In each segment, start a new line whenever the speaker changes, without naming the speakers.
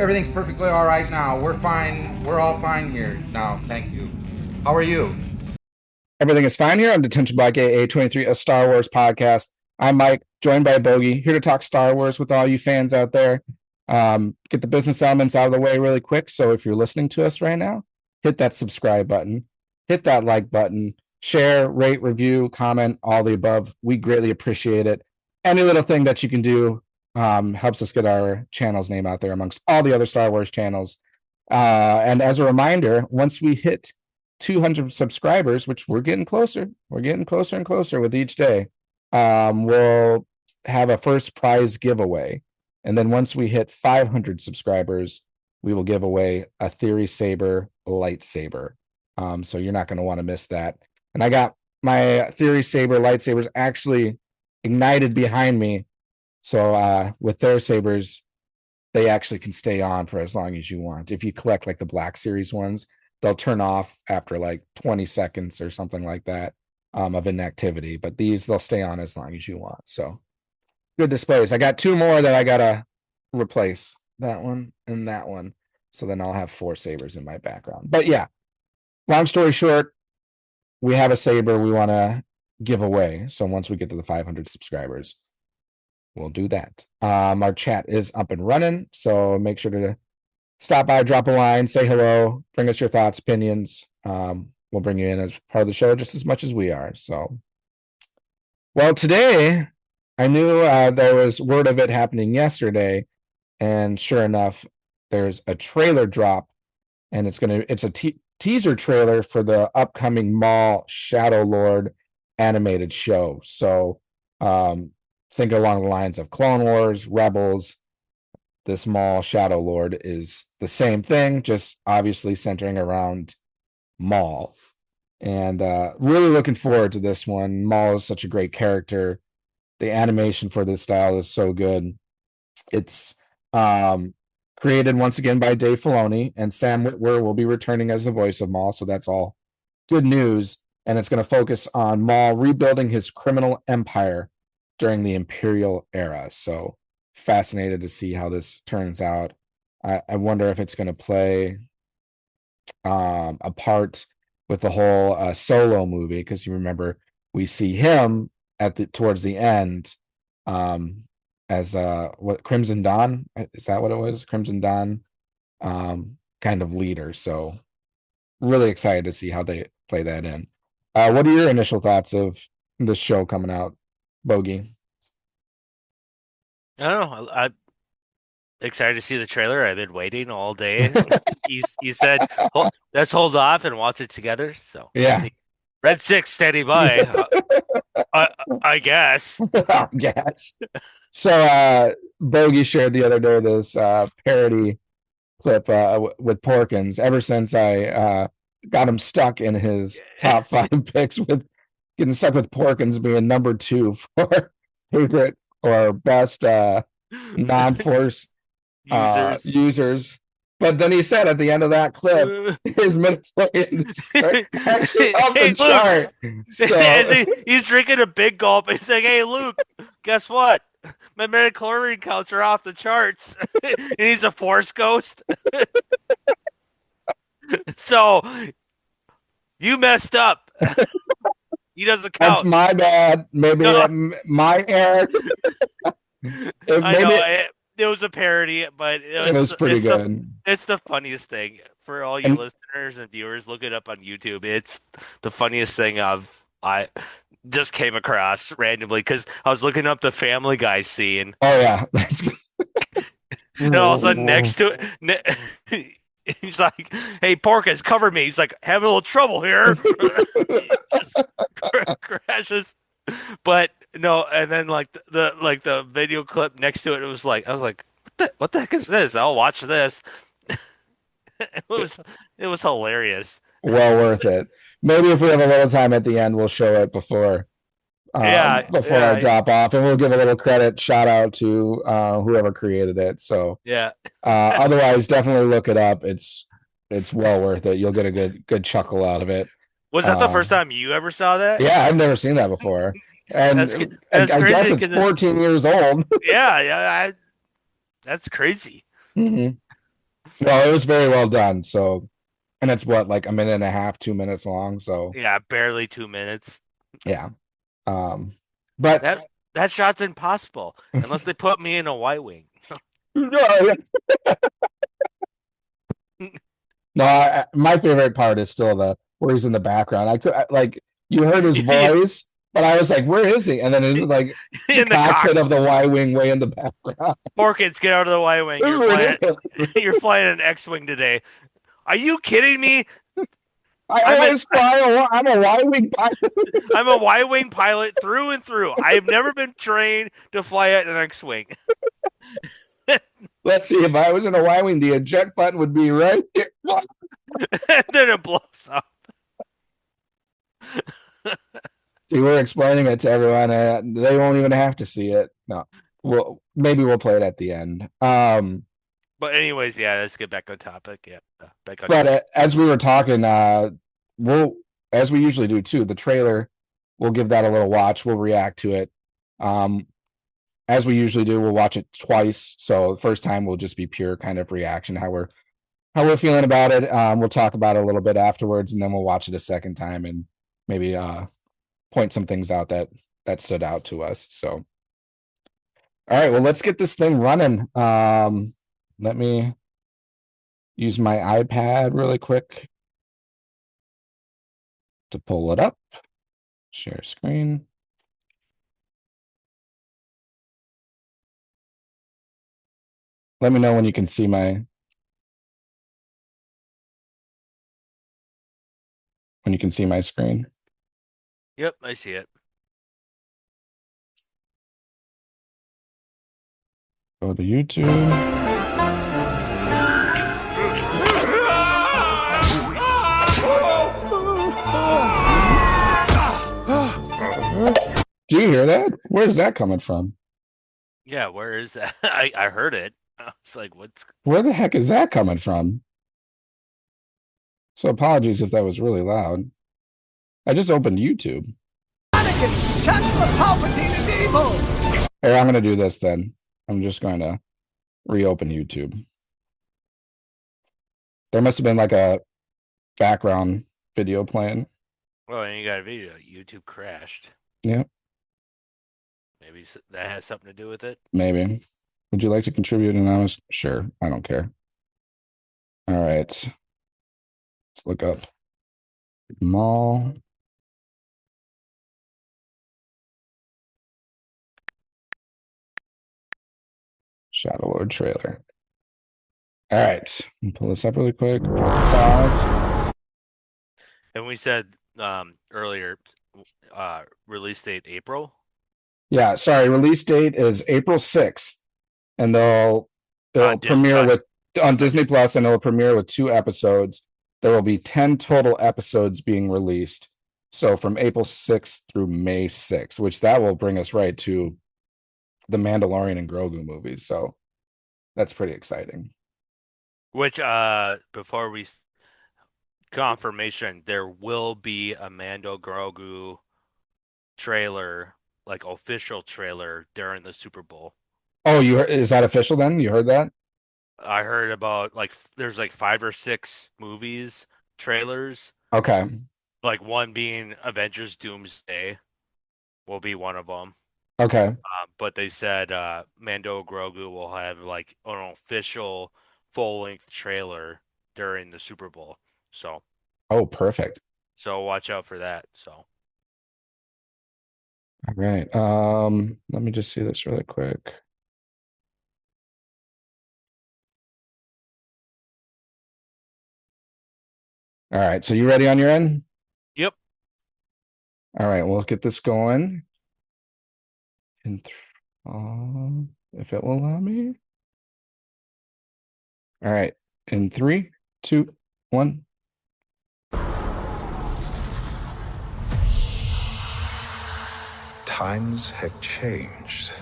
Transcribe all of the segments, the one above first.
everything's perfectly all right now. We're fine. We're all fine here now. Thank you. How are you?
Everything is fine here on Detention Black AA23, a Star Wars podcast. I'm Mike, joined by Bogie, here to talk Star Wars with all you fans out there. Get the business elements out of the way really quick. So if you're listening to us right now, hit that subscribe button, hit that like button, share, rate, review, comment, all the above. We greatly appreciate it. Any little thing that you can do helps us get our channel's name out there amongst all the other Star Wars channels. And as a reminder, once we hit 200 subscribers, which we're getting closer and closer with each day, we'll have a first prize giveaway. And then once we hit 500 subscribers, we will give away a Theory Saber lightsaber. So you're not going to want to miss that. And I got my Theory Saber lightsabers actually ignited behind me. So with their sabers, they actually can stay on for as long as you want. If you collect like the Black Series ones, they'll turn off after like 20 seconds or something like that of inactivity. But these, they'll stay on as long as you want. So good displays. I got two more that I got to replace, that one and that one. So then I'll have 4 sabers in my background. But yeah, long story short, we have a saber we want to give away. So once we get to the 500 subscribers, we'll do that. Our chat is up and running. So make sure to stop by, drop a line, say hello, bring us your thoughts, opinions. We'll bring you in as part of the show just as much as we are. So, well, today I knew there was word of it happening yesterday, and sure enough, there's a trailer drop, and it's a teaser trailer for the upcoming Maul Shadow Lord animated show. So, think along the lines of Clone Wars, Rebels. This Maul Shadow Lord is the same thing, just obviously centering around Maul. And really looking forward to this one. Maul is such a great character. The animation for this style is so good. It's created once again by Dave Filoni, and Sam Witwer will be returning as the voice of Maul, so that's all good news. And it's going to focus on Maul rebuilding his criminal empire during the Imperial era. So fascinated to see how this turns out. I wonder if it's going to play a part with the whole Solo movie, because you remember we see him towards the end as what, Crimson Dawn, is that what it was? Crimson Dawn kind of leader. So really excited to see how they play that in. What are your initial thoughts of this show coming out, Bogie?
I don't know. I'm excited to see the trailer. I've been waiting all day. He said, let's hold off and watch it together. So
Yeah.
see. Red 6 standing by. I guess.
I guess. So Bogie shared the other day this parody clip with Porkins. Ever since I got him stuck in his top 5 picks, with getting stuck with Porkins being number 2 for favorite or best non-force users. But then he said at the end of that clip, his midichlorians are actually off the chart. So
he's drinking a big gulp. He's like, "Hey, Luke, guess what? My midichlorian counts are off the charts." And he's a force ghost. So you messed up. He doesn't count.
That's my bad. Maybe my error.
I know it was a parody, but
it was pretty good.
It's the funniest thing for all you listeners and viewers. Look it up on YouTube. It's the funniest thing I just came across randomly because I was looking up the Family Guy scene.
Oh yeah, that's good.
And all of a sudden, next to it, he's like, "Hey, Porkins, cover me." He's like, "Having a little trouble here." Just crashes. But no, and then like the video clip next to it, I was like, what the heck is this? I'll watch this. it was hilarious.
Well worth it. Maybe if we have a little time at the end, we'll show it before I drop off, and we'll give a little credit, shout out to whoever created it. So
yeah.
Otherwise, definitely look it up. It's well worth it. You'll get a good chuckle out of it.
Was that the first time you ever saw that?
Yeah, I've never seen that before. And
that's
I guess it's 14 years old.
Yeah, that's crazy.
Mm-hmm. No, it was very well done. So, and it's what, like a minute and a half, 2 minutes long. So
Yeah, barely 2 minutes.
yeah. Um, but
That shot's impossible unless they put me in a Y wing.
no, my favorite part is still the where he's in the background. Like you heard his voice, but I was like, where is he? And then it's like the
In the
cockpit of
cockpit.
the Y wing way in the background.
Porkins, get out of the Y wing.
This is ridiculous.
You're flying an X wing today. Are you kidding me?
I always fly. I'm a Y wing pilot.
I'm a Y wing pilot through and through. I've never been trained to fly at an X wing.
Let's see. If I was in a Y wing, the eject button would be right here.
And then it blows up.
See, we're explaining it to everyone, and they won't even have to see it. No, maybe we'll play it at the end.
But anyways, yeah, let's get back on topic. Yeah, back on.
But as we were talking, we'll, as we usually do too, the trailer, we'll give that a little watch. We'll react to it. As we usually do, we'll watch it twice. So the first time will just be pure kind of reaction, how we're feeling about it. We'll talk about it a little bit afterwards, and then we'll watch it a second time and maybe point some things out that stood out to us. So, all right, well, let's get this thing running. Let me use my iPad really quick to pull it up. Share screen. Let me know when you can see my screen.
Yep, I see it.
Go to YouTube. Do you hear that? Where's that coming from?
Yeah, where is that? I heard it. I was like,
Where the heck is that coming from? So apologies if that was really loud. I just opened YouTube.
Anakin, Chancellor Palpatine is evil!
Hey, I'm going to do this then. I'm just going to reopen YouTube. There must have been like a background video playing.
Well, and you got a video. YouTube crashed.
Yeah.
Maybe that has something to do with it.
Maybe. Would you like to contribute anonymous? Sure. I don't care. All right. Let's look up Maul. Shadow Lord trailer. All right. Pull this up really quick. Press pause.
And we said earlier, release date April.
Yeah, sorry. Release date is April 6th, and it'll premiere on Disney Plus, and it'll premiere with 2 episodes. There will be 10 total episodes being released. So from April 6th through May 6th, which that will bring us right to the Mandalorian and Grogu movies. So that's pretty exciting.
Which before we confirmation, there will be a Mando Grogu trailer, like official trailer during the Super Bowl.
Oh, is that official then? You heard that?
I heard about there's like 5 or 6 movies trailers.
Okay.
Like one being Avengers Doomsday will be one of them.
Okay.
But they said Mando Grogu will have like an official full-length trailer during the Super Bowl. So.
Oh, perfect.
So watch out for that. So.
All right. Let me just see this really quick. All right. So you ready on your end?
Yep.
All right. We'll get this going. If it will allow me. All right. In 3, 2, 1.
Times have changed.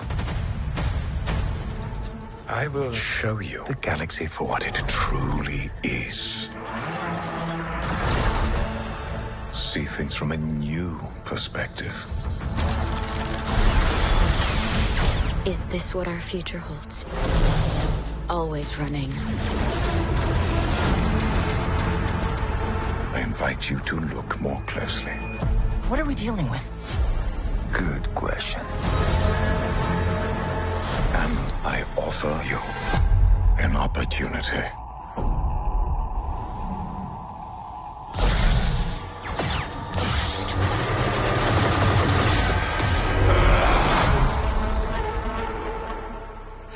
I will show you the galaxy for what it truly is. See things from a new perspective.
Is this what our future holds? Always running.
I invite you to look more closely.
What are we dealing with?
Good question. And I offer you an opportunity.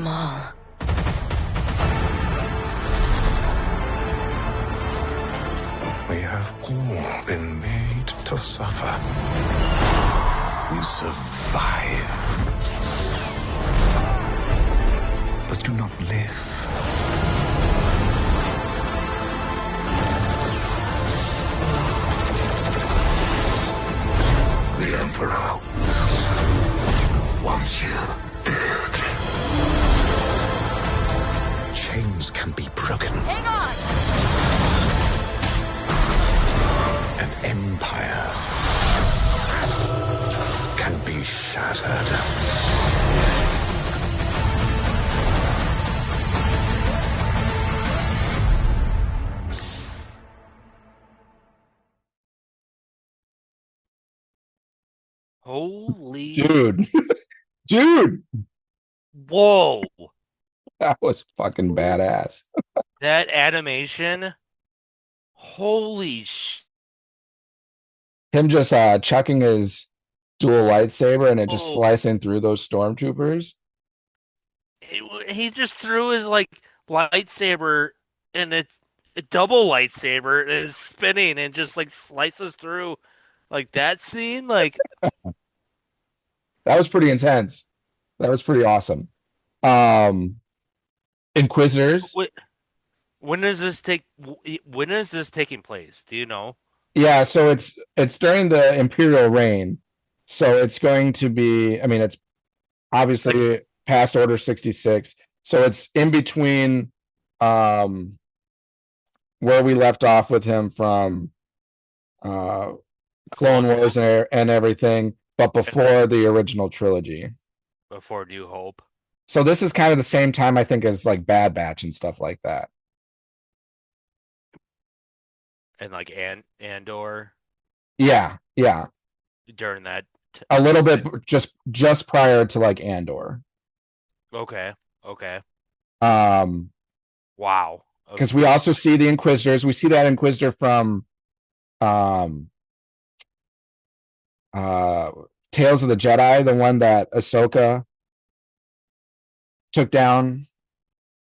Maul.
We have all been made to suffer. We survive, but do not live. The Emperor wants you dead. Chains can be broken.
Hang on!
And empires can be shattered.
Holy.
Dude. Dude.
Whoa.
That was fucking badass.
That animation. Holy sh.
Him just chucking his dual lightsaber and it just
Oh.
slicing through those stormtroopers.
He just threw his like lightsaber and a double lightsaber and it's spinning and just like slices through like that scene. Like
That was pretty intense. That was pretty awesome. Inquisitors.
when is this taking place? Do you know?
Yeah, so it's during the Imperial reign. So it's going to be, I mean, it's obviously past Order 66. So it's in between where we left off with him from Clone Wars and everything, but before the original trilogy.
Before New Hope.
So this is kind of the same time, I think, as like Bad Batch and stuff like that.
And like Andor
Yeah.
during that.
A little bit just prior to like Andor.
Okay.
Wow.
Okay.
Because we also see the Inquisitors. We see that Inquisitor from Tales of the Jedi, the one that Ahsoka took down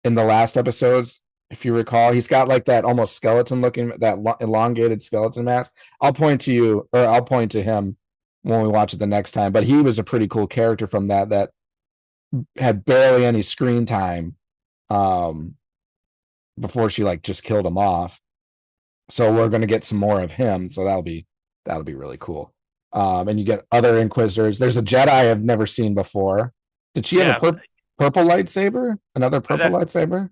in the last episodes. If you recall, he's got like that almost skeleton looking, that elongated skeleton mask. I'll point to him when we watch it the next time. But he was a pretty cool character from that had barely any screen time before she like just killed him off. So we're gonna get some more of him. So that'll be really cool. And you get other Inquisitors. There's a Jedi I've never seen before. Did she have a purple lightsaber? Another purple lightsaber?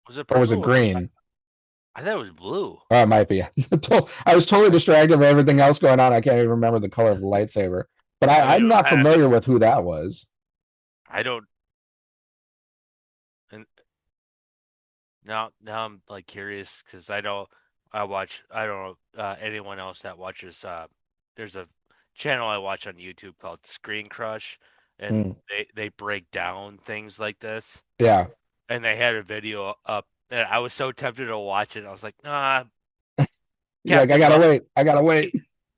Was it
purple or was it green?
I thought it was blue.
Oh, it might be. I was totally distracted by everything else going on. I can't even remember the color of the lightsaber. But I'm not familiar with who that was.
I don't. And now I'm like curious because I don't know anyone else that watches. There's a channel I watch on YouTube called Screen Crush, and they break down things like this.
Yeah.
And they had a video up, and I was so tempted to watch it. I was like, nah.
You're like, I gotta wait.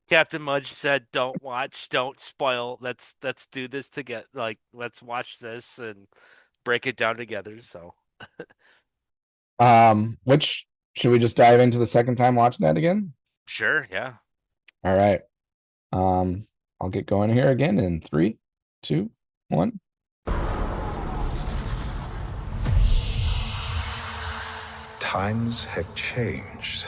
Captain Mudge said, "Don't watch, don't spoil. Let's do this together. Like, let's watch this and break it down together." So,
which should we just dive into the second time watching that again?
Sure, yeah.
All right. I'll get going here again in 3, 2, 1.
Times have changed.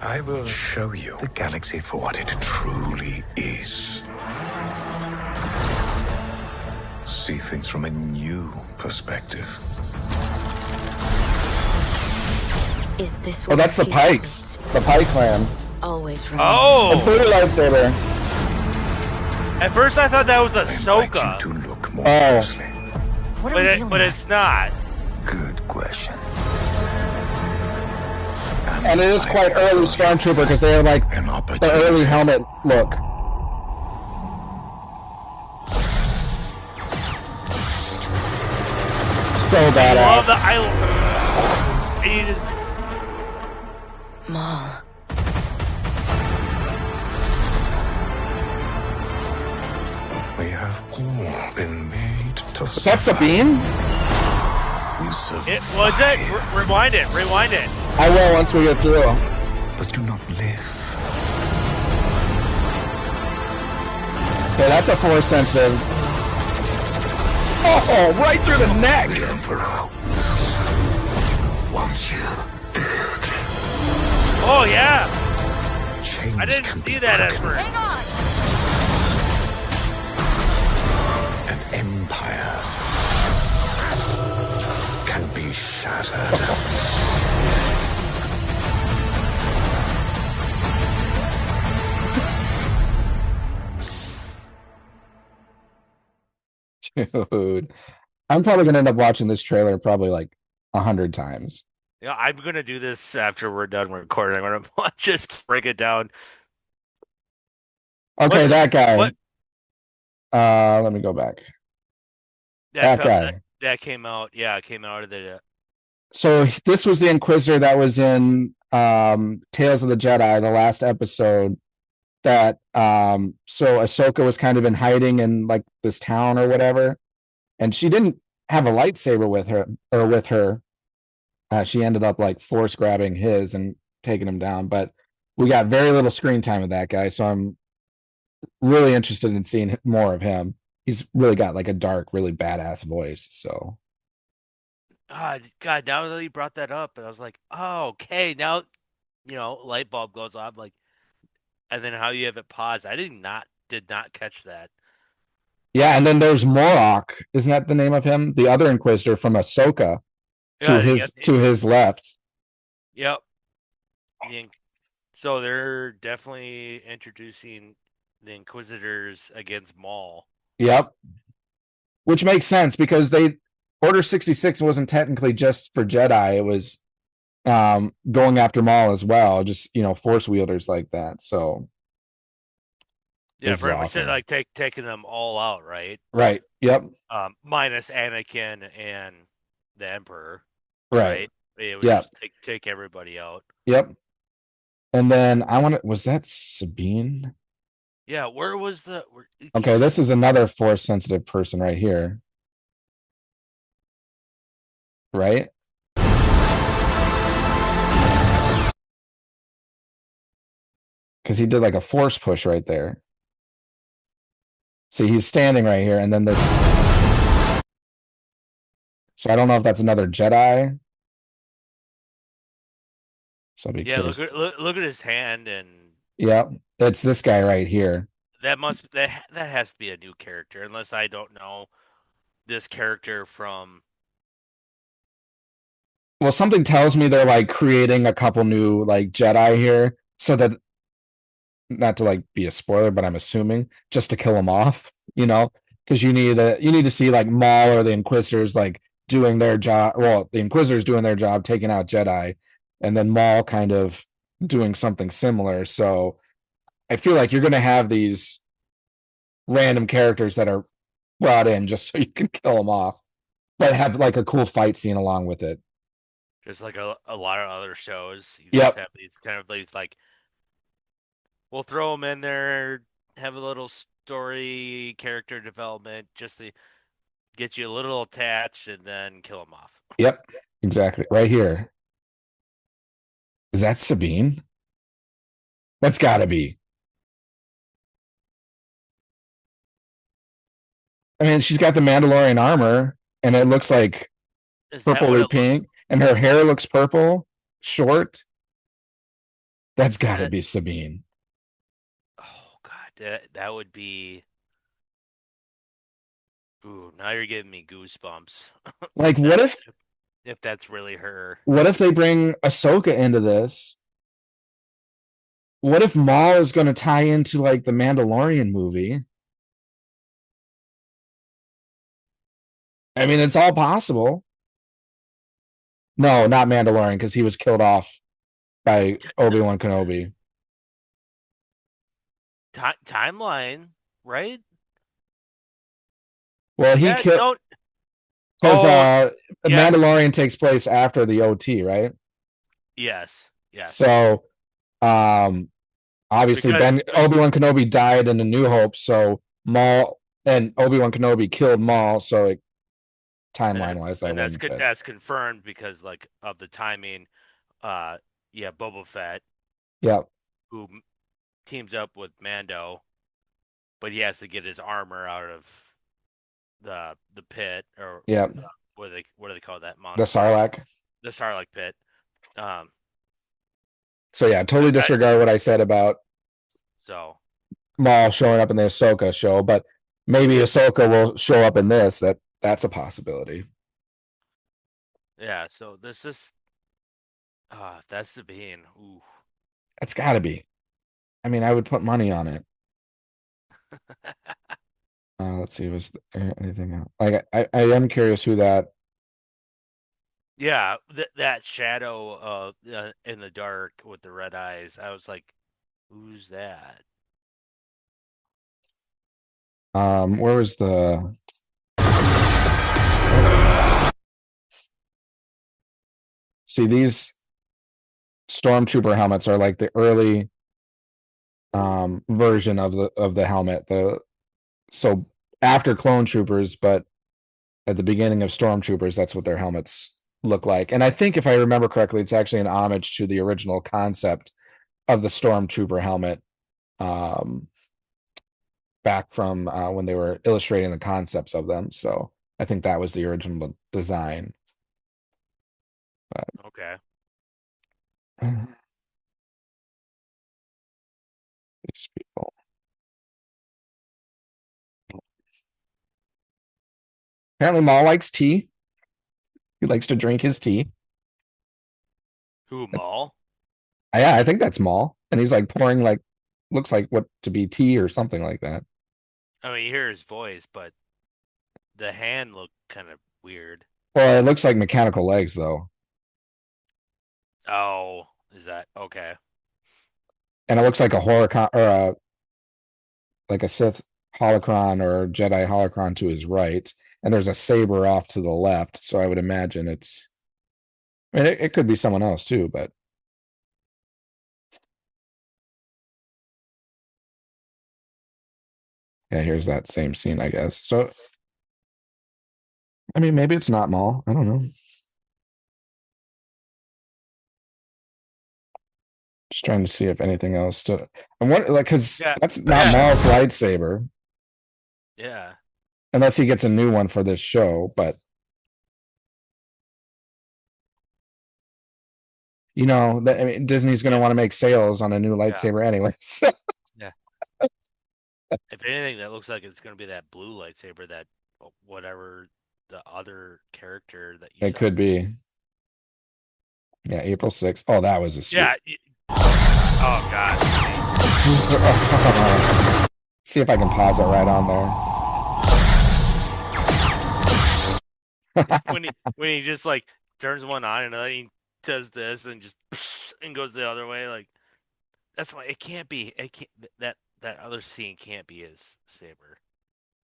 I will show you the galaxy for what it truly is. See things from a new perspective.
Is this
Oh, that's the Pikes. The Pike clan.
Always running.
Oh!
A blue lightsaber.
At first I thought that was
I invite
Ahsoka.
you to look more closely.
What are we dealing
but
with?
it's not.
Good question.
And it is quite early Stormtrooper because they have like
An
the
opportunity.
early helmet look. So
I love
badass.
that. He just,
Maul.
We have all been made to
Is that Sabine?
You survive,
it was it. Rewind it. Rewind it.
I will once we get through.
but do not live.
Yeah, that's a force sensitive. Oh, right through the neck.
The Emperor wants you dead.
Oh yeah.
Chains
I didn't
can
see
be
that at
broken,
first.
Hang on!
and empires can be shattered.
Dude, I'm probably gonna end up watching this trailer probably like 100 times.
Yeah, I'm gonna do this after we're done recording. I'm gonna just break it down.
Okay,
What's the-
that guy.
what-
Let me go back.
That
That guy.
that came out. Yeah, it came out of the.
So this was the Inquisitor that was in Tales of the Jedi, the last episode. That so Ahsoka was kind of in hiding in like this town or whatever, and she didn't have a lightsaber with her. She ended up like force grabbing his and taking him down. But we got very little screen time with that guy, so I'm really interested in seeing more of him. He's really got like a dark, really badass voice. So
God, now that you brought that up, and I was like, oh, okay, now, light bulb goes off, like, and then how you have it paused. I did not catch that.
yeah, and then there's Morok. Isn't that the name of him? The other Inquisitor from Ahsoka
Yeah,
to his left.
Yep. So they're definitely introducing the Inquisitors against Maul.
Yep. Which makes sense because Order 66 wasn't technically just for Jedi. It was going after Maul as well, just force wielders like that. So
Yeah,
this is
pretty much
awesome.
like taking them all out, right?
Right. Yep.
Minus Anakin and the Emperor.
Right.
It would
Yeah.
just take everybody out.
Yep. And then was that Sabine?
Yeah, where was the?
Okay, this is another force sensitive person right here. Right? Because he did like a force push right there. See, he's standing right here, and then this. So I don't know if that's another Jedi. So be
Yeah,
curious.
look at his hand, and
Yep, it's this guy right here.
that has to be a new character, unless I don't know this character from.
Well, something tells me they're like creating a couple new like Jedi here, so that not to like be a spoiler, but I'm assuming just to kill them off, because you need to see like Maul or the Inquisitors like doing their job. Well, the Inquisitors doing their job, taking out Jedi, and then Maul kind of doing something similar. So I feel like you're going to have these random characters that are brought in just so you can kill them off, but have like a cool fight scene along with it.
Just like a lot of other shows, you
Yep.
just have these kind of these like, we'll throw them in there, have a little story, character development, just to get you a little attached, and then kill them off.
Yep, exactly. Right here. Is that Sabine? That's got to be. I mean, she's got the Mandalorian armor, and it looks like
Is that
purple
what
or
it
pink,
looks?
and her hair looks purple, short. That's got to
That-
be Sabine.
Oh God, that would be. Ooh, now you're giving me goosebumps.
Like, what if
that's really her?
they bring Ahsoka into this? What if Maul is going to tie into like the Mandalorian movie? I mean, it's all possible. No, not Mandalorian, because he was killed off by Obi-Wan Kenobi.
Timeline, right?
Well, he
Yeah,
killed
don't.
because
Oh, yeah.
Mandalorian takes place after the OT, right?
Yes.
So, obviously,
Because
Obi-Wan Kenobi died in the New Hope, so Maul and Obi-Wan Kenobi killed Maul. So, timeline wise, that wouldn't fit.
that's confirmed because like of the timing. Yeah, Boba Fett,
Yeah,
who teams up with Mando, but he has to get his armor out of the pit, or
yeah,
what do they call that
the
monster?
Sarlacc.
The Sarlacc pit. Um,
So yeah, totally disregard what I said about
so
Maul showing up in the Ahsoka show, but maybe Ahsoka will show up in this. That's a possibility.
yeah, so this is that's the being. Ooh.
It's got to be. I mean, I would put money on it. Let's see, was there anything else? Like, I am curious who that.
Yeah, that shadow in the dark with the red eyes. I was like, who's that?
Where was the? See, these stormtrooper helmets are like the early version of the helmet. So after clone troopers, but at the beginning of stormtroopers, that's what their helmets look like. And I think if I remember correctly, it's actually an homage to the original concept of the stormtrooper helmet, back from when they were illustrating the concepts of them. So I think that was the original design.
Okay.
These people. Apparently, Maul likes tea. He likes to drink his tea.
Who, Maul?
Yeah, I think that's Maul, and he's like pouring like looks like what to be tea or something like that.
I mean, you hear his voice, but the hand looked kind of weird.
Well, it looks like mechanical legs though,
Oh, is that okay?
and it looks like a holocron or like a Sith holocron or Jedi holocron to his right, and there's a saber off to the left. So I would imagine it's. I mean, it could be someone else too, but yeah, here's that same scene, I guess. So, I mean, maybe it's not Maul. I don't know. Just trying to see if anything else to. And what, like, because
Yeah.
that's not Maul's lightsaber,
Yeah.
unless he gets a new one for this show. But you know, I mean, Disney's going to want to make sales on a new lightsaber anyway. So.
Yeah. If anything, that looks like it's going to be that blue lightsaber, that whatever the other character that you
It
saw.
could be. Yeah, April 6th. Oh, that was a sweet.
Yeah. Oh God.
See if I can pause it right on there.
when he just like turns one on and then he does this and just and goes the other way, like that's why it can't be. It can't that other scene can't be his saber.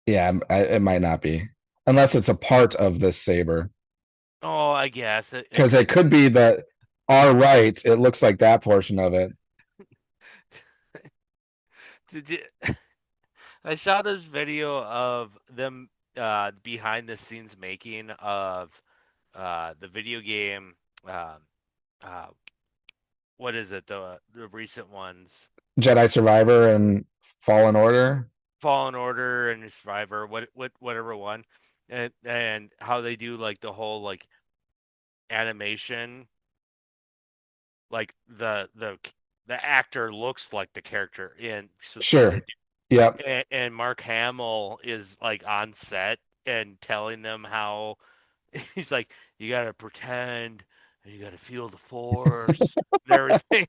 Yeah, it might not be, unless it's a part of this saber.
Oh, I guess
Because it could be that our right. It looks like that portion of it.
Did you? I saw this video of them behind the scenes making of the video game. Uh, what is it? The recent ones.
Jedi Survivor and Fallen Order.
Fallen Order and Survivor, whatever one, and how they do like the whole like animation, like the actor looks like the character in.
Sure. Yep.
And Mark Hamill is like on set and telling them how he's like, you gotta pretend and you gotta feel the force and everything.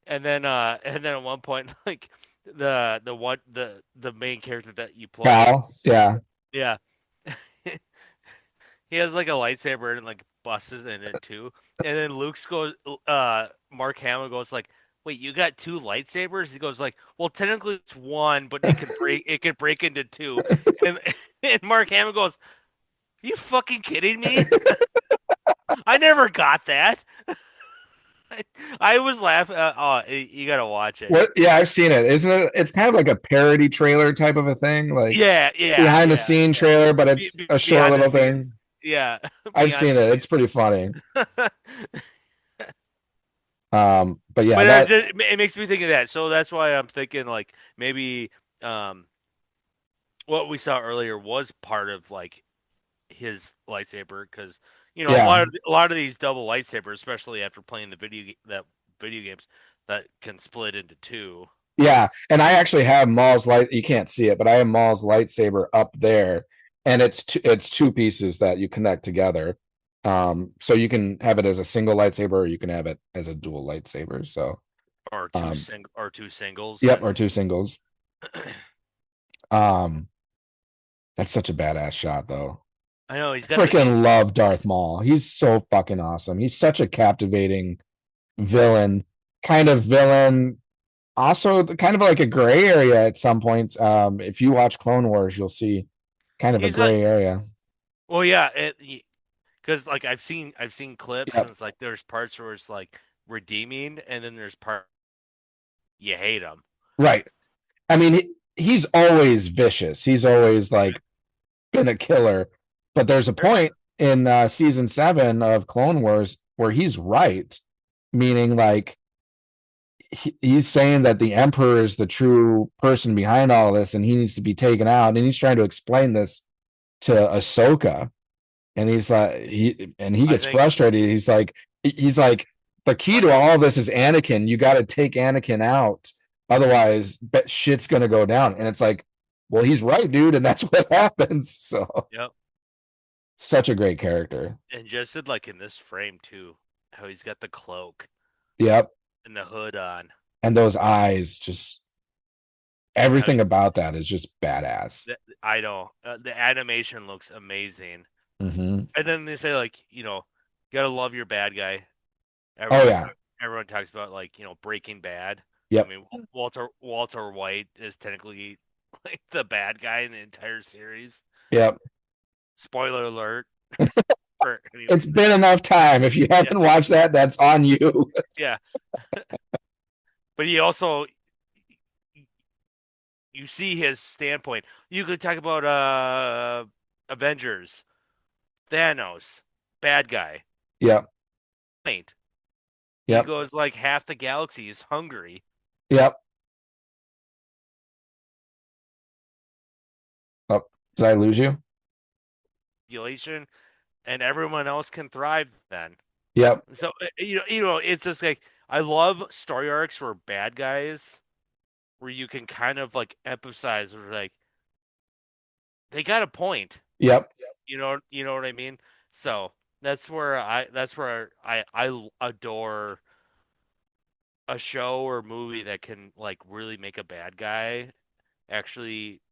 And then at one point, like the main character that you play,
Cal. Yeah.
yeah, he has like a lightsaber and like busts in it too. And then Mark Hamill goes like, "Wait, you got two lightsabers?" He goes like, "Well, technically it's one, but it could break into two." And and Mark Hamill goes, "You fucking kidding me? I never got that." I was laughing. You gotta watch it.
What? Yeah, I've seen it. Isn't it? It's kind of like a parody trailer type of a thing, like
Yeah, yeah,
behind the
yeah,
scene
yeah.
trailer, but it's a short
Behind the
little
scenes.
thing.
Yeah,
I've
behind
seen it. It's pretty funny.
the
But yeah,
But
that
it makes me think of that. So that's why I'm thinking like maybe um what we saw earlier was part of like his lightsaber because a
yeah.
lot of these double lightsabers, especially after playing that video games, that can split into two.
Yeah, and I actually have Maul's light. You can't see it, but I have Maul's lightsaber up there, and it's two pieces that you connect together. So you can have it as a single lightsaber, or you can have it as a dual lightsaber. So,
Or two singles.
yep, or two singles. Um, that's such a badass shot, though.
I know he's got
Freaking love Darth Maul. He's so fucking awesome. He's such a captivating villain, kind of villain. Also, kind of like a gray area at some points. If you watch Clone Wars, you'll see kind of a
he's like
gray area.
well yeah because like I've seen clips and
Yep.
it's like there's parts where it's like redeeming and then there's part you hate him.
Right. I mean, he's always vicious. He's always like been a killer. But there's a point in season 7 of Clone Wars where he's right, meaning like he's saying that the Emperor is the true person behind all this, and he needs to be taken out. And he's trying to explain this to Ahsoka, and he's like, he gets frustrated. He's like, the key to all of this is Anakin. You got to take Anakin out, otherwise, shit's gonna go down. And it's like, well, he's right, dude, and that's what happens. So,
Yep.
Such a great character.
And just like in this frame too, how he's got the cloak.
Yep.
And the hood on.
And those eyes, just everything about that is just badass.
I know. The animation looks amazing.
Mm-hmm.
And then they say like, you gotta love your bad guy. Everyone talks about like, Breaking Bad.
Yep.
I mean, Walter White is technically like the bad guy in the entire series.
Yep.
Spoiler alert.
It's been enough time. If you haven't watched that, that's on you.
Yeah. But he also, you see his standpoint. You could talk about Avengers, Thanos, bad guy.
Yep.
Yep. He goes like half the galaxy is hungry.
Yep. Oh, did I lose you?
Population, and everyone else can thrive then.
Yep.
So it's just like I love story arcs for bad guys where you can kind of like emphasize or like they got a point.
Yep.
You know what I mean? So that's where I adore a show or movie that can like really make a bad guy actually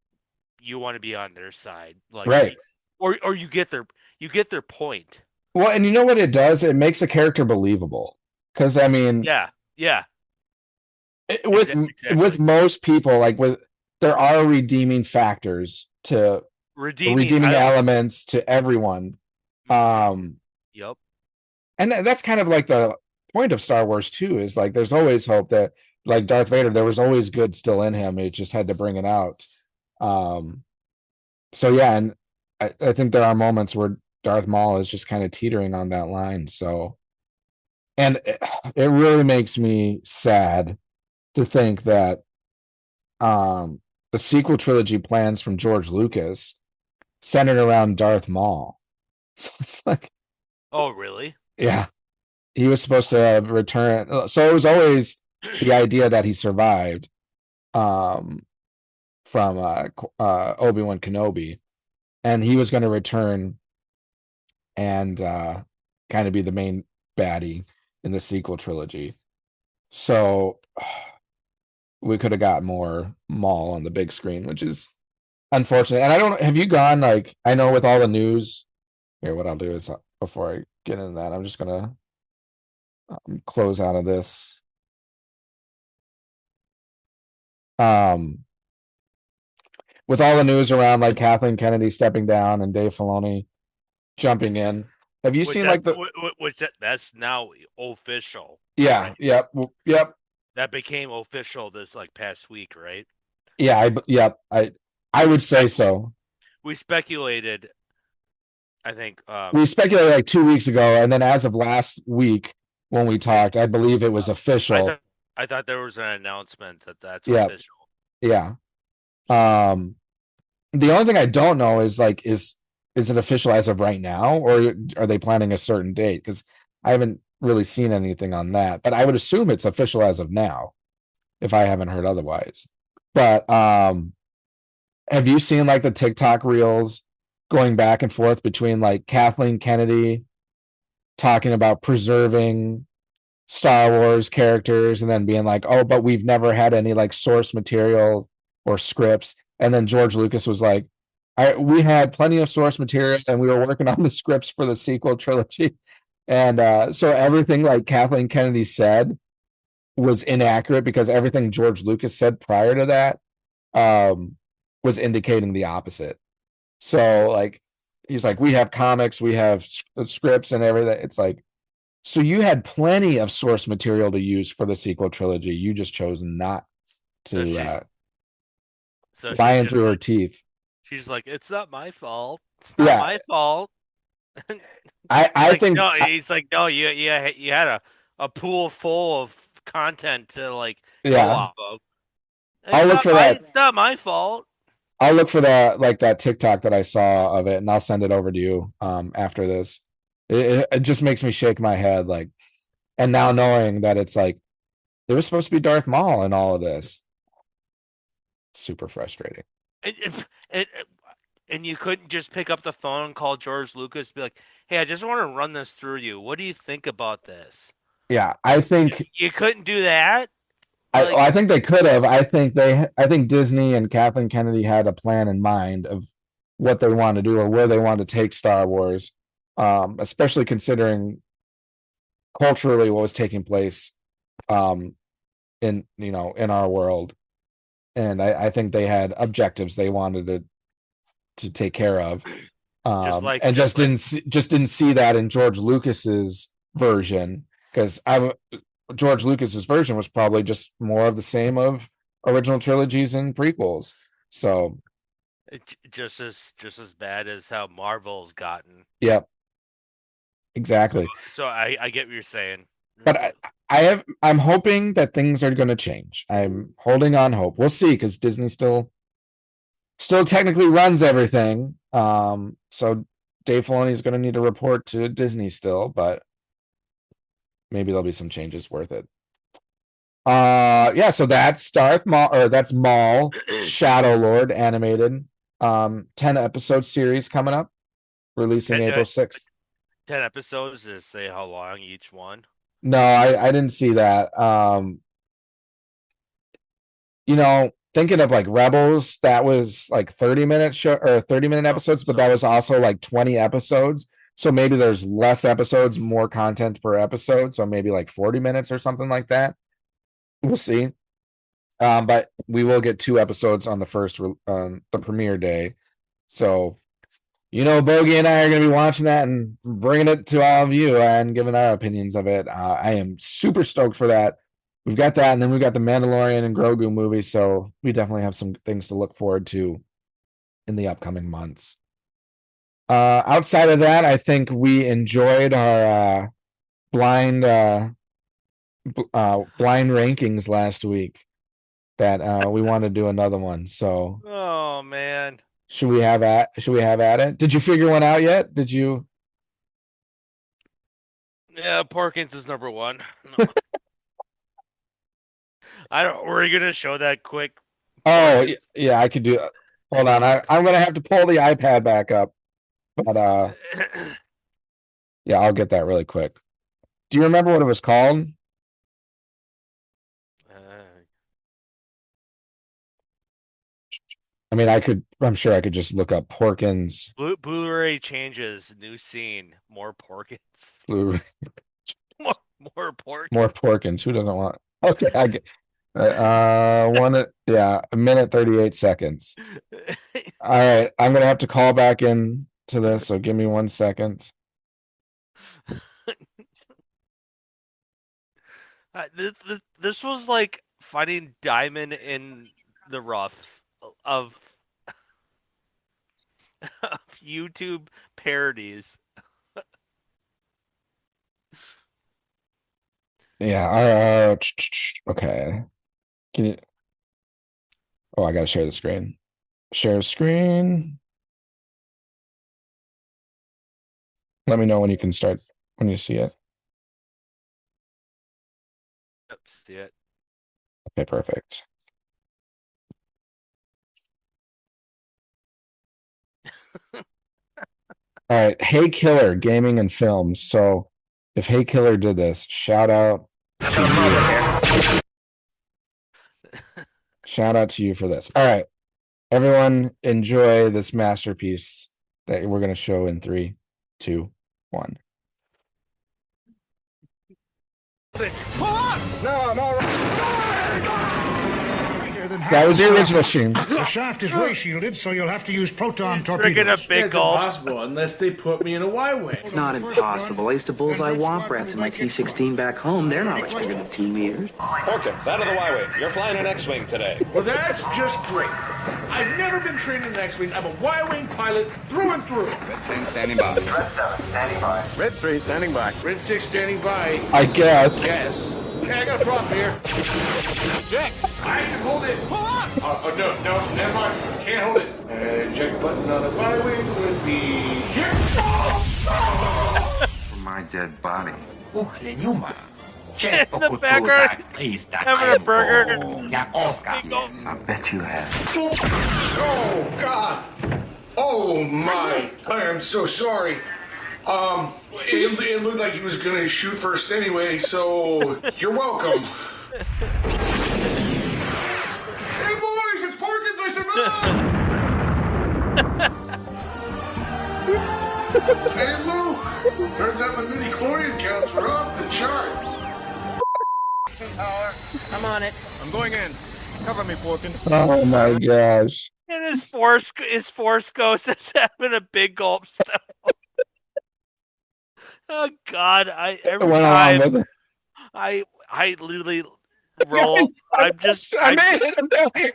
you want to be on their side. Like
right.
Or you get their point.
Well, and you know what it does? It makes a character believable. Because I mean,
yeah.
With most people, like there are redeeming factors to redeeming elements to everyone.
Yep.
And that's kind of like the point of Star Wars too. Is like there's always hope that, like Darth Vader, there was always good still in him. It just had to bring it out. So yeah, and I think there are moments where Darth Maul is just kind of teetering on that line. So, and it really makes me sad to think that the sequel trilogy plans from George Lucas centered around Darth Maul. So it's like,
oh really?
Yeah, he was supposed to return. So it was always the idea that he survived from Obi-Wan Kenobi, and he was going to return and kind of be the main baddie in the sequel trilogy. So we could have got more Maul on the big screen, which is unfortunate. And I don't have you gone, like, I know with all the news Here, what I'll do is before I get into that, I'm just gonna close out of this. With all the news around like Kathleen Kennedy stepping down and Dave Filoni jumping in, have you seen like the
that's now official?
yeah,
Right?
yep.
That became official this like past week, right?
Yeah, I would say so.
We speculated. I think
We speculated like 2 weeks ago, and then as of last week when we talked, I believe it was official.
I thought there was an announcement that that's
Yeah.
official.
Yeah. The only thing I don't know is like is it official as of right now, or are they planning a certain date? Because I haven't really seen anything on that, but I would assume it's official as of now, if I haven't heard otherwise. But have you seen like the TikTok reels going back and forth between like Kathleen Kennedy talking about preserving Star Wars characters and then being like, oh, but we've never had any like source material or scripts. And then George Lucas was like, we had plenty of source material and we were working on the scripts for the sequel trilogy. And so everything like Kathleen Kennedy said was inaccurate because everything George Lucas said prior to that was indicating the opposite. So like, he's like, we have comics, we have scripts and everything. It's like, so you had plenty of source material to use for the sequel trilogy. You just chose not to lying through her teeth.
She's like, it's not my fault. It's not my fault.
I think
no. He's like, no. You had a pool full of content to like go off of.
I'll look for that.
It's not my fault.
I'll look for that TikTok that I saw of it, and I'll send it over to you after this. It just makes me shake my head, like, and now knowing that it's like it was supposed to be Darth Maul in all of this, super frustrating.
And you couldn't just pick up the phone and call George Lucas and be like, "Hey, I just want to run this through you. What do you think about this?"
Yeah, I think
you couldn't do that.
I think they could have. I think Disney and Kathleen Kennedy had a plan in mind of what they want to do or where they want to take Star Wars, especially considering culturally what was taking place in our world. And I think they had objectives they wanted to take care of. Didn't see that in George Lucas's version, because George Lucas's version was probably just more of the same of original trilogies and prequels. So
just as bad as how Marvel's gotten.
Yep. Exactly.
So I get what you're saying.
But I'm hoping that things are going to change. I'm holding on hope. We'll see, because Disney still technically runs everything. So Dave Filoni is going to need to report to Disney still, but maybe there'll be some changes worth it. So that's that's Maul, Shadow Lord animated. 10 episode series coming up, releasing April 6th.
10 episodes. Does it say how long each one?
No, I didn't see that. Thinking of like Rebels, that was like 30-minute show or 30-minute episodes, but that was also like 20 episodes. So maybe there's less episodes, more content per episode. So maybe like 40 minutes or something like that. We'll see. But we will get 2 episodes on the premiere day. So, Bogie and I are going to be watching that and bringing it to all of you and giving our opinions of it. I am super stoked for that. We've got that, and then we've got the Mandalorian and Grogu movie, so we definitely have some things to look forward to in the upcoming months. Outside of that, I think we enjoyed our blind rankings last week. That we want to do another one. So,
oh man,
should we have at it? Did you figure one out yet? Did you?
Yeah, Porkins is number 1. No. Were you gonna show that quick?
Oh yeah, I could do it. Hold on, I'm gonna have to pull the iPad back up, but yeah, I'll get that really quick. Do you remember what it was called? I mean, I'm sure I could just look up Porkins.
Blu-ray changes, new scene, more Porkins.
Blue,
More Porkins.
more Porkins. Who doesn't want? Okay, I get. A minute 38 seconds. All right, I'm gonna have to call back in to this. So give me 1 second.
This was like finding diamond in the rough of YouTube parodies.
Yeah. Okay. Can you? Oh, I gotta share the screen. Share screen. Let me know when you can start. When you see it.
Yep, see it.
Okay, perfect. All right, Hey Killer Gaming and Films. So, if Hey Killer did this, shout out to you. Shout out to you for this. All right, everyone, enjoy this masterpiece that we're gonna show in 3, 2, 1.
Pull up! No, I'm all right.
That was the original stream.
The shaft is ray shielded, so you'll have to use proton
Drinking a
torpedoes.
big
It's
gulp.
impossible unless they put me in a Y-wing.
It's not impossible. I used to bullseye womp rats in my T-16 back home. They're not much bigger than T-meters.
Porkins, out of the Y-Wing. You're flying an X-Wing today.
Well, that's just great. I've never been trained in an X-Wing. I'm a Y-Wing pilot through and through.
Red 10 standing by.
Red 7 standing by.
Red 3 standing by.
Red 6 standing by.
I guess.
Yes. Hey, I got a prop here.
Jek!
I can hold it. Pull up! Oh, no, never mind. Can't hold it. And check button on the Y-Wing would be here.
For my dead body.
In the background, having a burger.
I bet you have.
Oh, God. Oh, my. I am so sorry. It looked like he was going to shoot first anyway, so you're welcome. Hey, boys, it's Porkins. I survived. Hey, Luke. Turns out my midi-chlorian counts were off the charts.
I'm on it.
I'm going in. Cover me, Porkins.
Oh my gosh.
And his force ghost is having a big gulp still. Oh God! Every
Went along
time
with it.
I literally roll. I
made it. I'm down here.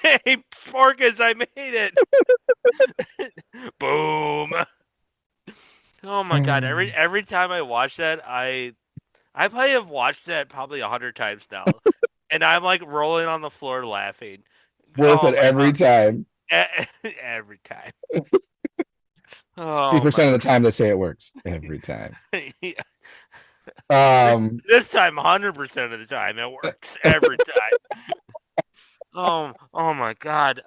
Hey, Porkins, I made it. Boom. Oh my God! Every time I watch that, I probably have watched that probably 100 times now, and I'm like rolling on the floor laughing.
Worth it every time.
Every time.
60% of the time they say it works. Every time.
Yeah.
This
time 100% of the time it works every time. Oh my God.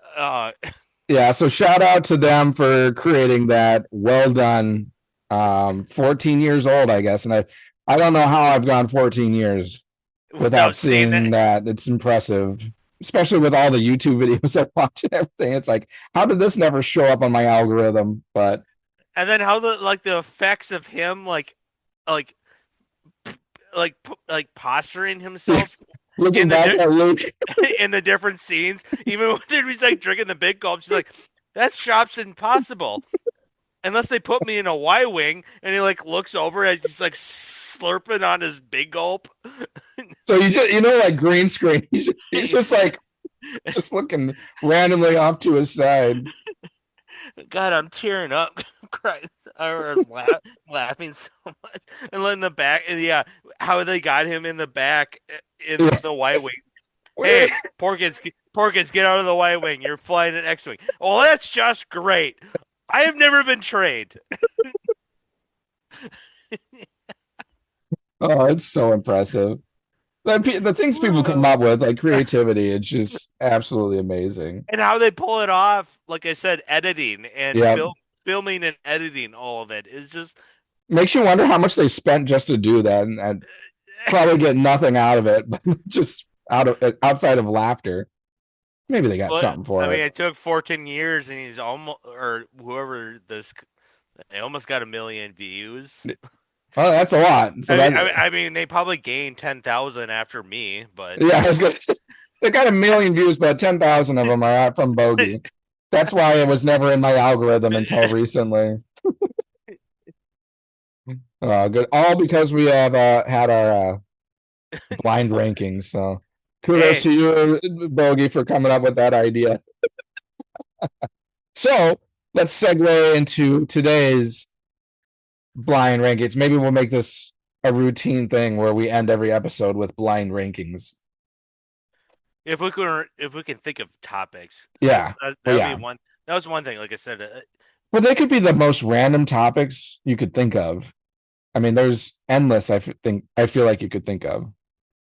Yeah, so shout out to them for creating that. Well done. 14 years old, I guess. And I don't know how I've gone 14 years without seeing that. It's impressive. Especially with all the YouTube videos I watch and everything. It's like, how did this never show up on my algorithm? But
and then how the effects of him like posturing himself
looking back at Luke
in the different scenes, even when he's like drinking the big gulp, she's like, that shop's impossible. Unless they put me in a Y-Wing, and he like looks over as he's like slurping on his big gulp.
So you like green screen. He's just like just looking randomly off to his side.
God, I'm tearing up, crying, or laughing so much. And then in the back, yeah, how they got him in the back in the Y-Wing. Hey, Porkins, get out of the Y-Wing. You're flying an X-Wing. Well, that's just great. I have never been trained.
Oh, it's so impressive. The things people come up with, like creativity, it's just absolutely amazing.
And how they pull it off, like I said, editing and filming and editing, all of it is just
makes you wonder how much they spent just to do that, and probably get nothing out of it, but just outside of laughter. Maybe they got
Well,
something for
I mean,
it.
it took 14 years, and he's almost, or whoever this, they almost got 1 million views.
Oh, that's a lot. So
I mean, they probably gained 10,000 after me, but
yeah, I was gonna, they got 1 million views, but 10,000 of them are from Bogie. That's why it was never in my algorithm until recently. Good. All because we have had our blind rankings. So kudos
Hey.
to you, Bogie, for coming up with that idea. So let's segue into today's blind rankings. Maybe we'll make this a routine thing where we end every episode with blind rankings.
If we can think of topics,
Yeah.
that
Well,
would
yeah.
be one. That was one thing. Like I said,
Well, they could be the most random topics you could think of. I mean, there's endless. I feel like you could think of.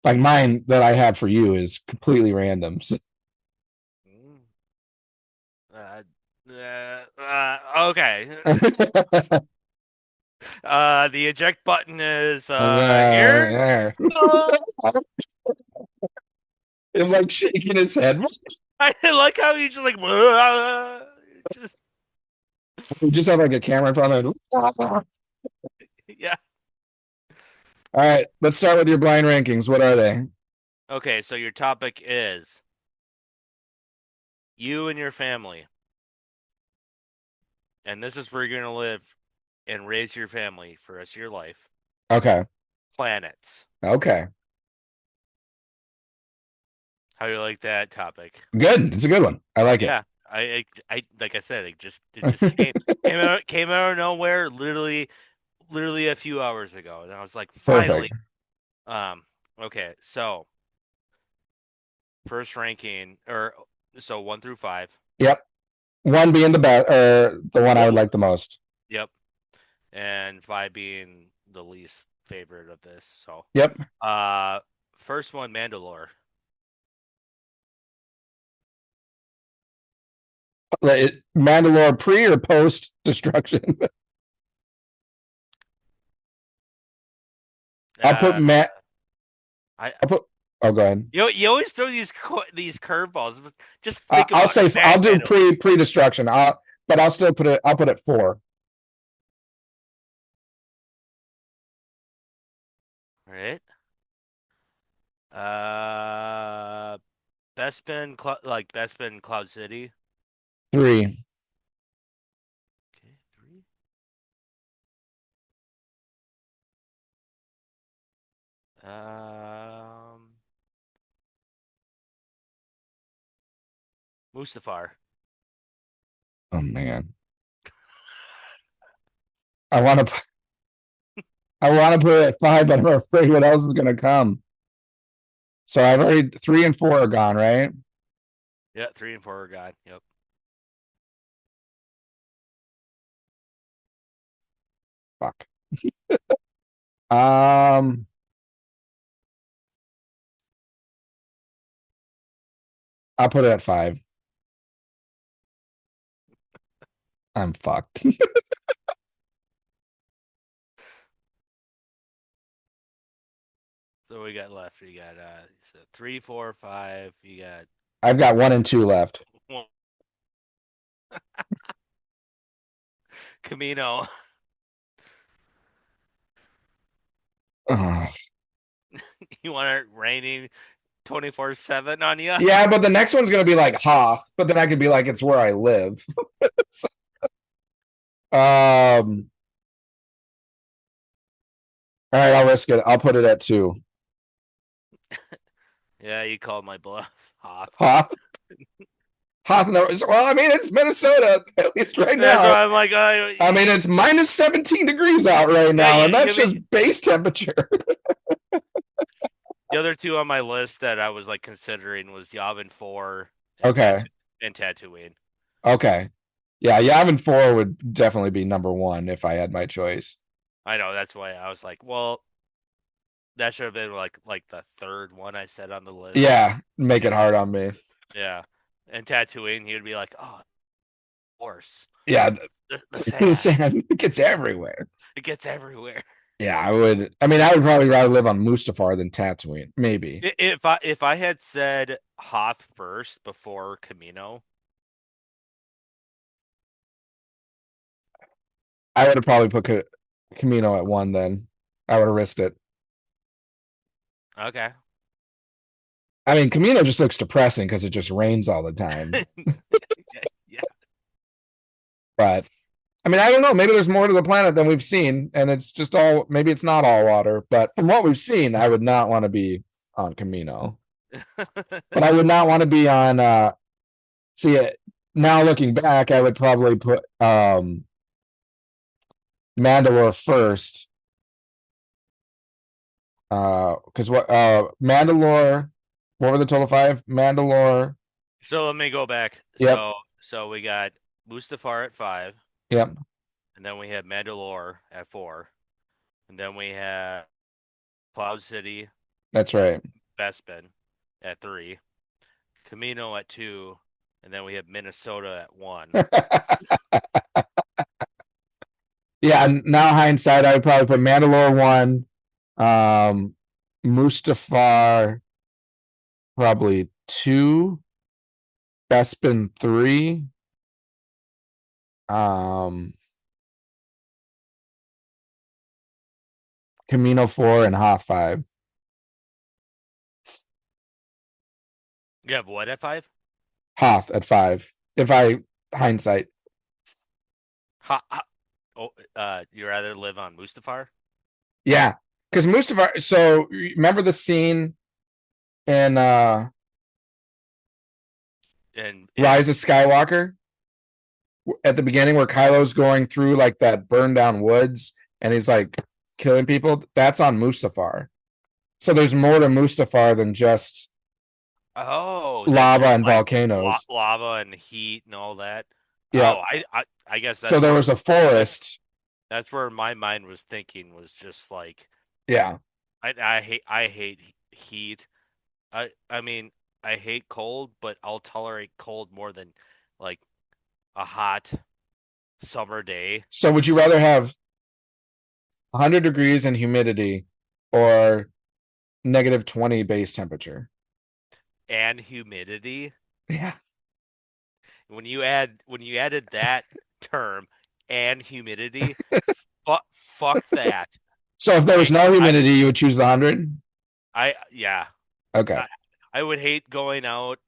Like mine that I have for you is completely random. So,
okay. The eject button is here.
It's like shaking his head.
I like how he's just like just
We just have like a camera in front of it.
yeah.
All right, let's start with your blind rankings. What are they?
Okay, so your topic is you and your family. And this is where you're going to live and raise your family for the rest of your life.
Okay.
Planets.
Okay.
How do you like that topic?
Good. It's a good one. I like it.
Yeah. I like I said, it just came out of nowhere literally a few hours ago. And I was like, finally.
Perfect.
Okay, so first ranking so 1 through 5.
Yep. 1 being the best, or the one I would like the most.
Yep. And 5 being the least favorite of this. So
yep.
First one, Mandalore.
Mandalore pre or post destruction? I'll put I'll put. Oh, go ahead.
You always throw these curveballs. Just think
I'll
about
say I'll do pre destruction. But I'll still put it. I'll put it 4.
All right. Bespin Cloud City.
3.
Okay, 3. Mustafar.
Oh man. I want to put it at 5, but I'm afraid what else is going to come. So I've already 3 and 4 are gone, right?
Yeah, 3 and 4 are gone. Yep.
Fuck. I'll put it at 5. I'm fucked.
So we got left. You got 3, 4, 5. You got.
I've got 1 and 2 left.
Camino. You want it raining 24/7 on you?
Yeah, but the next one's gonna be like Hoth, but then I could be like, it's where I live. So, all right, I'll risk it. I'll put it at 2.
Yeah, you called my bluff.
Hoth. No, well, I mean, it's Minnesota, at least right now.
That's why I'm like,
I mean, it's minus 17 degrees out right now, and that's just base temperature.
The other 2 on my list that I was like considering was Yavin 4
and
Tatooine.
Okay. Yeah, Yavin 4 would definitely be number 1 if I had my choice.
I know, that's why I was like, well, that should have been like the 3rd one I said on the list.
Yeah, make it hard on me.
Yeah. And Tatooine, he would be like, oh, horse.
Yeah,
the sand.
It gets everywhere.
It gets everywhere.
Yeah, I would. I mean, I would probably rather live on Mustafar than Tatooine. Maybe.
If I had said Hoth first before Camino,
I would have probably put Camino at 1 then. I would have risked it.
okay.
I mean, Camino just looks depressing because it just rains all the time.
Yeah.
But I mean, I don't know. Maybe there's more to the planet than we've seen, and it's just all. Maybe it's not all water. But from what we've seen, I would not want to be on Camino. But I would not want to be on. See it now. Looking back, I would probably put Mandalore first. Because Mandalore? What were the total 5? Mandalore.
So let me go back.
Yep.
So we got Mustafar at 5.
Yep.
And then we had Mandalore at 4. And then we had Cloud City.
That's right.
Bespin at 3. Camino at 2. And then we have Minnesota at 1.
Yeah, now hindsight, I would probably put Mandalore 1, Mustafar probably 2, Bespin 3, Camino 4, and Hoth 5.
You have what at 5?
Hoth at 5. If I hindsight.
You rather live on Mustafar?
Yeah, because Mustafar. So remember the scene in
And
Rise of Skywalker at the beginning where Kylo's going through like that burned down woods and he's like killing people. That's on Mustafar. So there's more to Mustafar than just lava and volcanoes,
lava and heat and all that.
Yeah.
I guess that's
so there was a forest.
That's where my mind was thinking, was just like,
yeah,
I hate heat. I mean, I hate cold, but I'll tolerate cold more than like a hot summer day.
So would you rather have 100 degrees and humidity or -20 base temperature?
And humidity.
Yeah.
When you added that term and humidity, fuck that.
So if there was no humidity, you would choose the 100?
Yeah.
Okay.
I would hate going out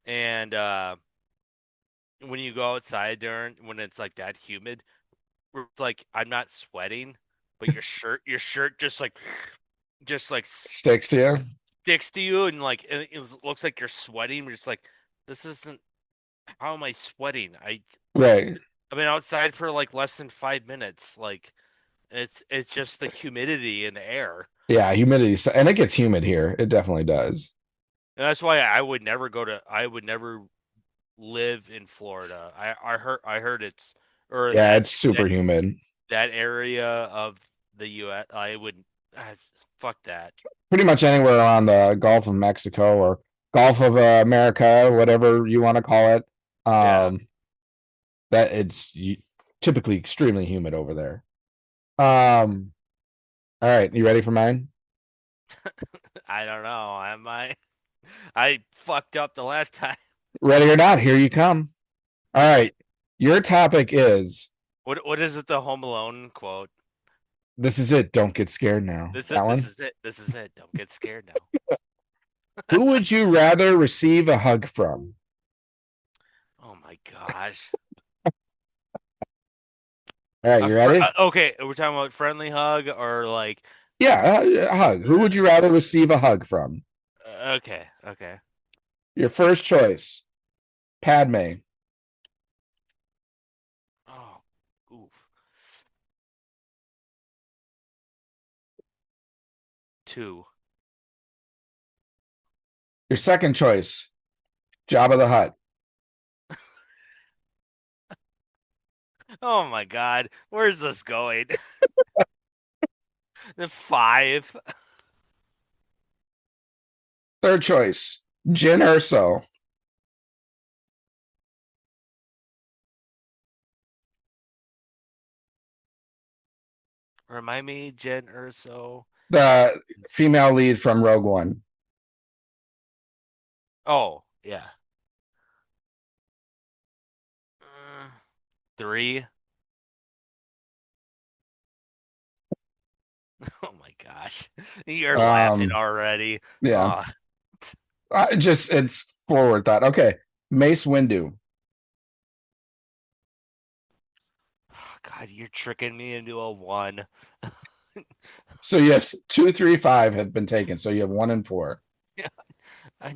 and when you go outside when it's like that humid, it's like I'm not sweating, but your shirt just like
sticks to you.
Sticks to you, and like it looks like you're sweating. You're just like, this isn't. How am I sweating?
Right.
I've been outside for like less than 5 minutes. Like, it's just the humidity in the air.
Yeah, humidity, and it gets humid here. It definitely does.
And that's why I would never live in Florida. I heard it's
it's super humid.
That area of the U.S. Fuck that.
Pretty much anywhere on the Gulf of Mexico or Gulf of America, whatever you want to call it. That it's typically extremely humid over there. All right, you ready for mine?
I don't know. Am I? I fucked up the last time.
Ready or not, here you come. All right, your topic is
what is it? The Home Alone quote.
This is it. Don't get scared now.
This is it. This is it. Don't get scared now.
Who would you rather receive a hug from?
Oh my gosh.
All right, you ready?
Okay, we're talking about friendly hug or like.
Yeah, a hug. Who would you rather receive a hug from?
Okay.
Your first choice, Padme.
Oh, oof. 2.
Your second choice, Jabba the Hutt.
Oh my God, where's this going? The 5.
Third choice, Jyn Erso.
Remind me, Jen Erso.
The female lead from Rogue One.
Oh, yeah. 3. Oh my gosh. You're laughing already.
Yeah. It's forward thought. Okay. Mace Windu.
Oh, God, you're tricking me into a 1.
So you have 2, 3, 5 have been taken. So you have 1 and 4.
Yeah. I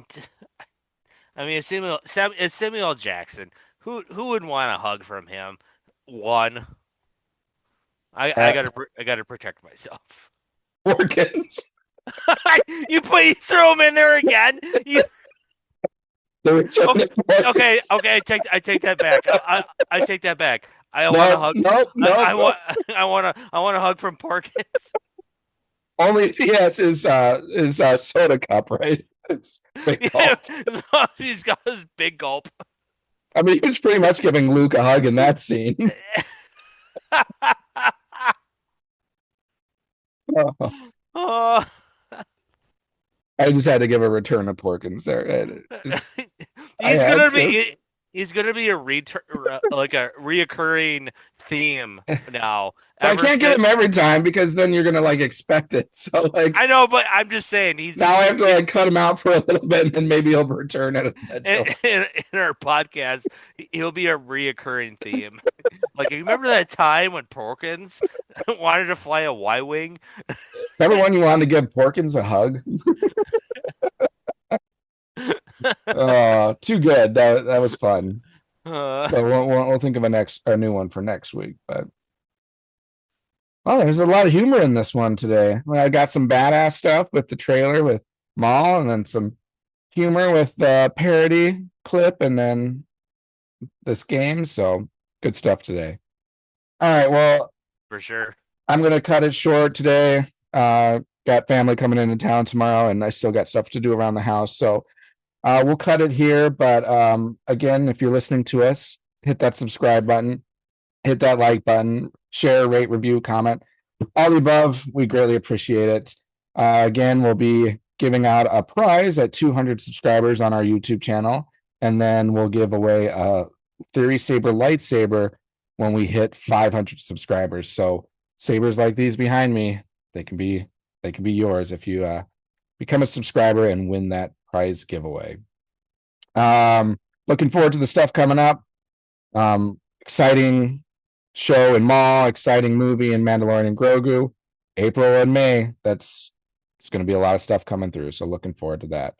mean, it's Samuel Jackson. Who would want a hug from him? 1. I gotta protect myself.
Porkins.
You throw him in there again. Okay. I take that back. I take that back. I want to hug.
No.
I want a hug from Porkins.
Only PS is soda cup, right? It's big gulp.
He's got his big gulp.
I mean, he was pretty much giving Luke a hug in that scene. I just had to give a return to Porkins there.
He's gonna be a reoccurring theme now.
I can't get him every time because then you're gonna expect it. So
I know, but I'm just saying
I have to cut him out for a little bit, and then maybe he'll return at
in our podcast. He'll be a reoccurring theme. Remember that time when Porkins wanted to fly a Y-wing?
Remember when you wanted to give Porkins a hug? Oh, too good. That was fun. So we'll think of a new one for next week. But there's a lot of humor in this one today. I got some badass stuff with the trailer with Maul, and then some humor with the parody clip, and then this game. So good stuff today. All right, well,
for sure.
I'm gonna cut it short today. Got family coming into town tomorrow, and I still got stuff to do around the house. So we'll cut it here. But again, if you're listening to us, hit that subscribe button, hit that like button, share, rate, review, comment, all the above. We greatly appreciate it. Again, we'll be giving out a prize at 200 subscribers on our YouTube channel, and then we'll give away a Theory Saber lightsaber when we hit 500 subscribers. So sabers like these behind me, they can be yours if you become a subscriber and win that prize giveaway. Looking forward to the stuff coming up. Exciting show in Maul, exciting movie in Mandalorian and Grogu. April and May, it's going to be a lot of stuff coming through. So looking forward to that.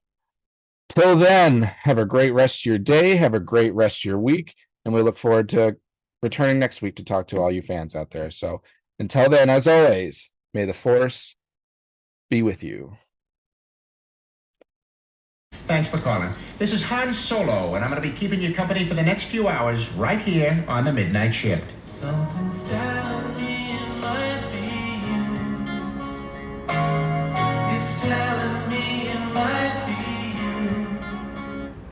Till then, have a great rest of your day. Have a great rest of your week. And we look forward to returning next week to talk to all you fans out there. So until then, as always, may the Force be with you.
Thanks for calling. This is Han Solo, and I'm going to be keeping you company for the next few hours right here on the Midnight Shift. Something's